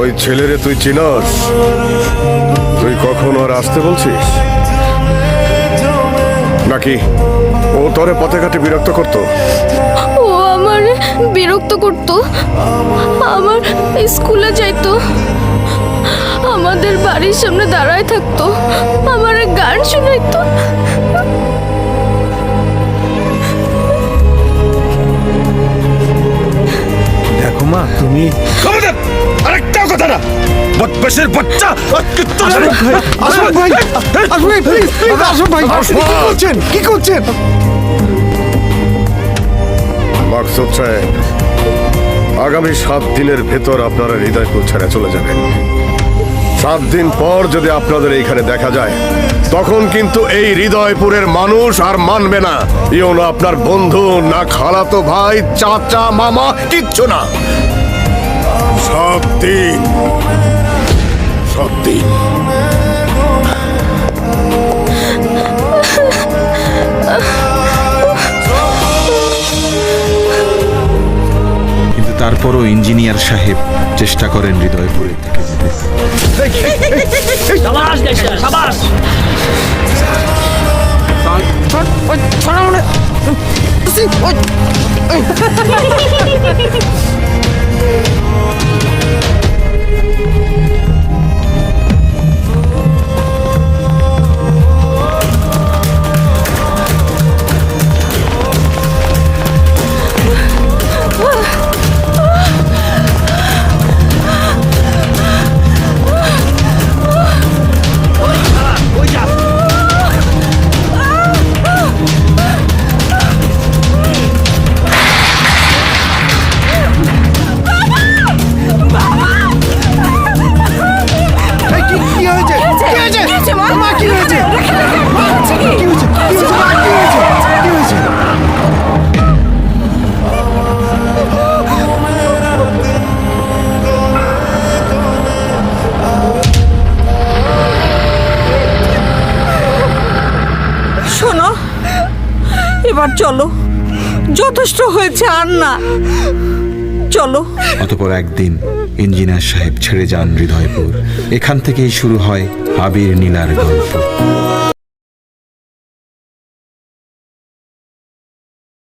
ওই ছেলেরে তুই চিনস? তুই কখন আর আসতে বলছিস নাকি ও তোরে পথে ঘাটে বিরক্ত করতো? ও আমার বিরক্ত করতো, আমার স্কুলে যাইতো, আমাদের বাড়ির সামনে দাঁড়ায় থাকতো, আমার গান শোনাইতো। দেখো মা, তুমি আরেকটাও কথা না, বদমাশের বাচ্চা! আসুন ভাই, আসুন ভাই, প্লিজ প্লিজ আসুন ভাই। কি করছেন, কি করছেন? মাকসুদ সাহেব, আগামী 7 দিনের ভেতর আপনারা হৃদয়পুর ছেড়ে চলে যাবেন। 7 দিন পর যদি আপনাদের এইখানে দেখা যায়, তখন কিন্তু এই হৃদয়পুরের মানুষ আর মানবে না। ইও না আপনার বন্ধু, না খালাতো ভাই, চাচা, মামা, কিচ্ছু না। 7 দিন, 7 দিন। কিন্তু তারপরও ইঞ্জিনিয়ার সাহেব চেষ্টা করেন হৃদয়পুরে থেকে যেতে। সাবাস দেশা, সাবাস। এই, কি হয়েছে? কি হয়েছে? মা, কি হয়েছে? মা, কি হয়েছে? কি হয়েছে? মা, কি হয়েছে? কি হয়েছে? শোনো, এবার চলো, যথেষ্ট হয়েছে, আর না, চলো। অতপর একদিন ইঞ্জিনিয়ার সাহেব ছেড়ে যান হৃদয়পুর। এখান থেকেই শুরু হয় আবির নীলার গল্প।